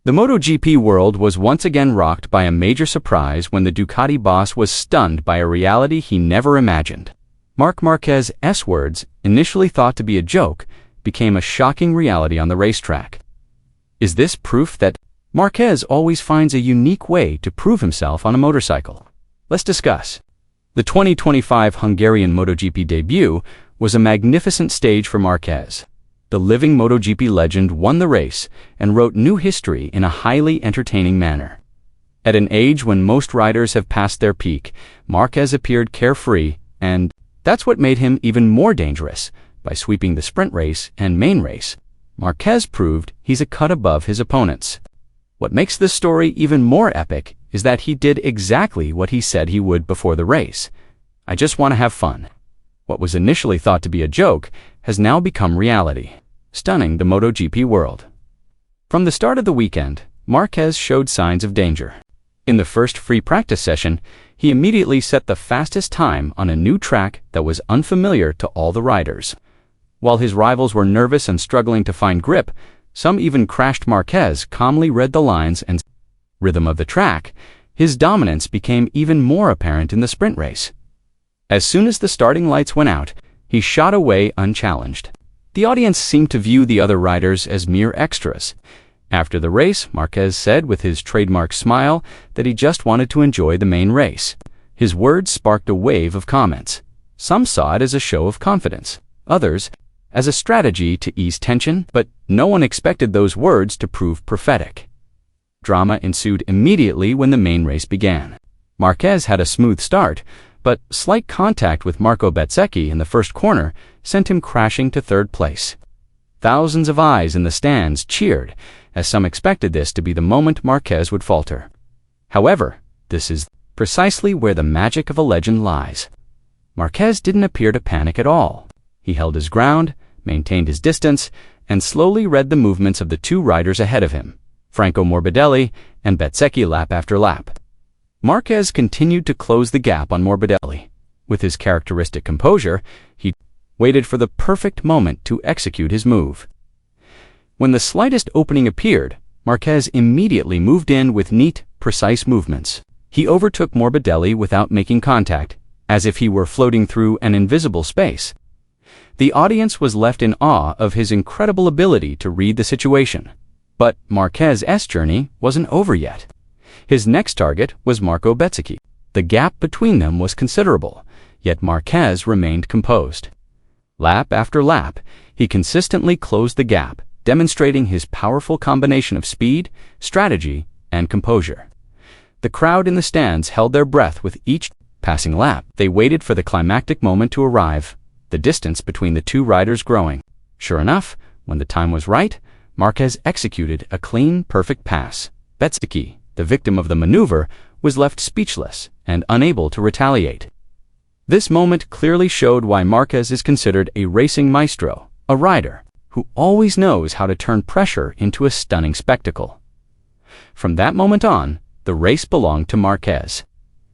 The MotoGP world was once again rocked by a major surprise when the Ducati boss was stunned by a reality he never imagined. Marc Márquez's words, initially thought to be a joke, became a shocking reality on the racetrack. Is this proof that Marquez always finds a unique way to prove himself on a motorcycle? Let's discuss. The 2025 Hungarian MotoGP debut was a magnificent stage for Marquez. The living MotoGP legend won the race and wrote new history in a highly entertaining manner. At an age when most riders have passed their peak, Marquez appeared carefree, and that's what made him even more dangerous. By sweeping the sprint race and main race, Marquez proved he's a cut above his opponents. What makes this story even more epic is that he did exactly what he said he would before the race. I just want to have fun. What was initially thought to be a joke has now become reality, stunning the MotoGP world. From the start of the weekend, Marquez showed signs of danger. In the first free practice session, he immediately set the fastest time on a new track that was unfamiliar to all the riders. While his rivals were nervous and struggling to find grip, some even crashed. Marquez calmly read the lines and rhythm of the track. His dominance became even more apparent in the sprint race. As soon as the starting lights went out, he shot away unchallenged. The audience seemed to view the other riders as mere extras. After the race, Marquez said with his trademark smile that he just wanted to enjoy the main race. His words sparked a wave of comments. Some saw it as a show of confidence, others as a strategy to ease tension, but no one expected those words to prove prophetic. Drama ensued immediately when the main race began. Marquez had a smooth start, but slight contact with Marco Bezzecchi in the first corner sent him crashing to third place. Thousands of eyes in the stands cheered, as some expected this to be the moment Marquez would falter. However, this is precisely where the magic of a legend lies. Marquez didn't appear to panic at all. He held his ground, maintained his distance, and slowly read the movements of the two riders ahead of him, Franco Morbidelli and Bezzecchi, lap after lap. Marquez continued to close the gap on Morbidelli. With his characteristic composure, he waited for the perfect moment to execute his move. When the slightest opening appeared, Marquez immediately moved in with neat, precise movements. He overtook Morbidelli without making contact, as if he were floating through an invisible space. The audience was left in awe of his incredible ability to read the situation. But Marquez's journey wasn't over yet. His next target was Marco Bezzecchi. The gap between them was considerable, yet Marquez remained composed. Lap after lap, he consistently closed the gap, demonstrating his powerful combination of speed, strategy, and composure. The crowd in the stands held their breath with each passing lap. They waited for the climactic moment to arrive, the distance between the two riders growing. Sure enough, when the time was right, Marquez executed a clean, perfect pass. Bezzecchi, the victim of the maneuver, was left speechless and unable to retaliate. This moment clearly showed why Marquez is considered a racing maestro, a rider who always knows how to turn pressure into a stunning spectacle. From that moment on, the race belonged to Marquez.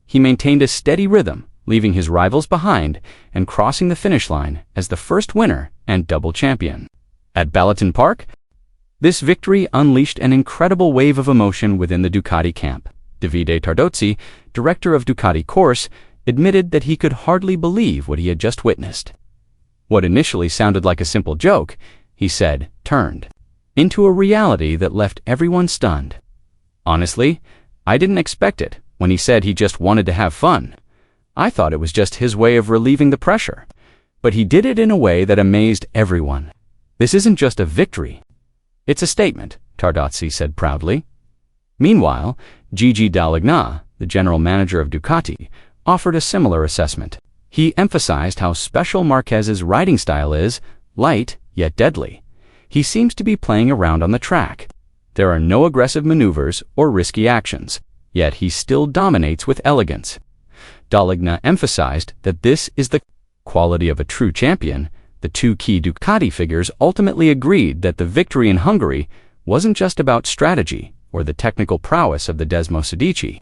He maintained a steady rhythm, leaving his rivals behind and crossing the finish line as the first winner and double champion. At Balaton Park, this victory unleashed an incredible wave of emotion within the Ducati camp. Davide Tardozzi, director of Ducati Course, admitted that he could hardly believe what he had just witnessed. What initially sounded like a simple joke, he said, turned into a reality that left everyone stunned. Honestly, I didn't expect it when he said he just wanted to have fun. I thought it was just his way of relieving the pressure. But he did it in a way that amazed everyone. This isn't just a victory. It's a statement, Tardozzi said proudly. Meanwhile, Gigi Dall'Igna, the general manager of Ducati, offered a similar assessment. He emphasized how special Marquez's riding style is, light yet deadly. He seems to be playing around on the track. There are no aggressive maneuvers or risky actions, yet he still dominates with elegance. Dall'Igna emphasized that this is the quality of a true champion. The two key Ducati figures ultimately agreed that the victory in Hungary wasn't just about strategy or the technical prowess of the Desmosedici.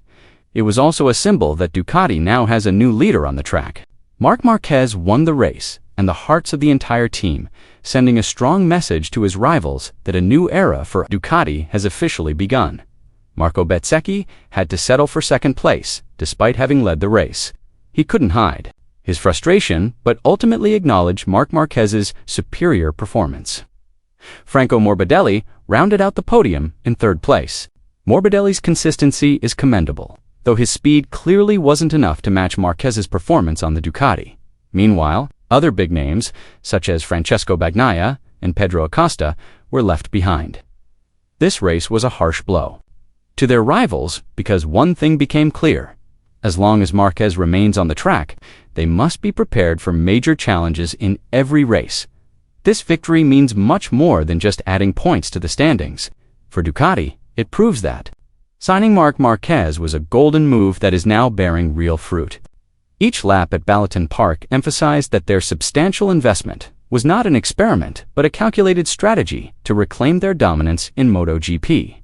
It was also a symbol that Ducati now has a new leader on the track. Marc Márquez won the race, and the hearts of the entire team, sending a strong message to his rivals that a new era for Ducati has officially begun. Marco Bezzecchi had to settle for second place, despite having led the race. He couldn't hide his frustration, but ultimately acknowledged Marc Márquez's superior performance. Franco Morbidelli rounded out the podium in third place. Morbidelli's consistency is commendable, though his speed clearly wasn't enough to match Márquez's performance on the Ducati. Meanwhile, other big names, such as Francesco Bagnaia and Pedro Acosta, were left behind. This race was a harsh blow to their rivals because one thing became clear: as long as Márquez remains on the track, they must be prepared for major challenges in every race. This victory means much more than just adding points to the standings. For Ducati, it proves that signing Marc Márquez was a golden move that is now bearing real fruit. Each lap at Balloton Park emphasized that their substantial investment was not an experiment, but a calculated strategy to reclaim their dominance in MotoGP.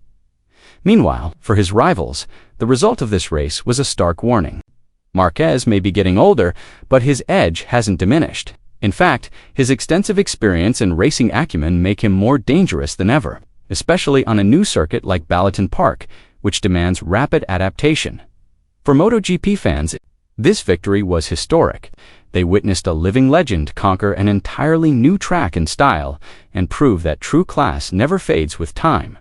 Meanwhile, for his rivals, the result of this race was a stark warning. Márquez may be getting older, but his edge hasn't diminished. In fact, his extensive experience and racing acumen make him more dangerous than ever, especially on a new circuit like Balloton Park, which demands rapid adaptation. For MotoGP fans, this victory was historic. They witnessed a living legend conquer an entirely new track and style, and prove that true class never fades with time.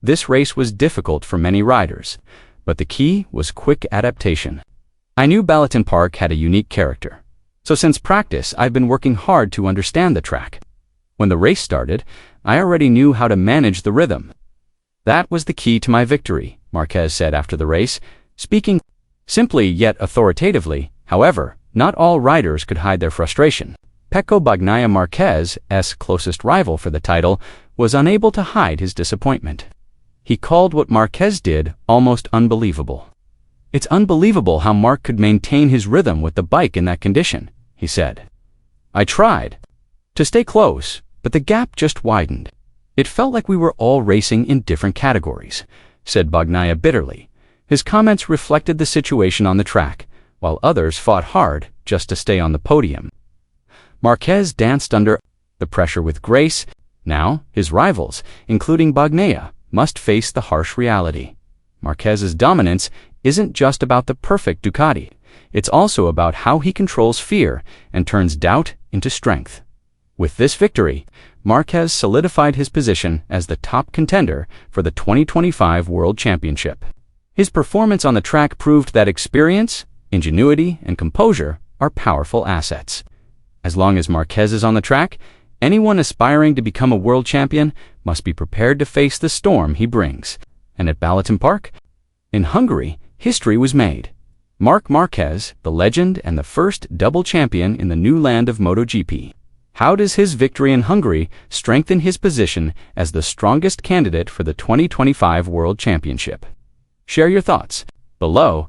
This race was difficult for many riders, but the key was quick adaptation. I knew Balloton Park had a unique character, so since practice I've been working hard to understand the track. When the race started, I already knew how to manage the rhythm. That was the key to my victory, Márquez said after the race, speaking simply yet authoritatively. However, not all riders could hide their frustration. Pecco Bagnaia, Márquez's closest rival for the title, was unable to hide his disappointment. He called what Márquez did almost unbelievable. "It's unbelievable how Marc could maintain his rhythm with the bike in that condition," he said. "I tried to stay close, but the gap just widened. It felt like we were all racing in different categories," said Bagnaia bitterly. His comments reflected the situation on the track, while others fought hard just to stay on the podium. Márquez danced under the pressure with grace. Now, his rivals, including Bagnaia, must face the harsh reality. Márquez's dominance isn't just about the perfect Ducati. It's also about how he controls fear and turns doubt into strength. With this victory, Márquez solidified his position as the top contender for the 2025 World Championship. His performance on the track proved that experience, ingenuity, and composure are powerful assets. As long as Márquez is on the track, anyone aspiring to become a world champion must be prepared to face the storm he brings. And at Balloton Park, in Hungary, history was made. Marc Márquez, the legend and the first double champion in the new land of MotoGP. How does his victory in Hungary strengthen his position as the strongest candidate for the 2025 World Championship? Share your thoughts below.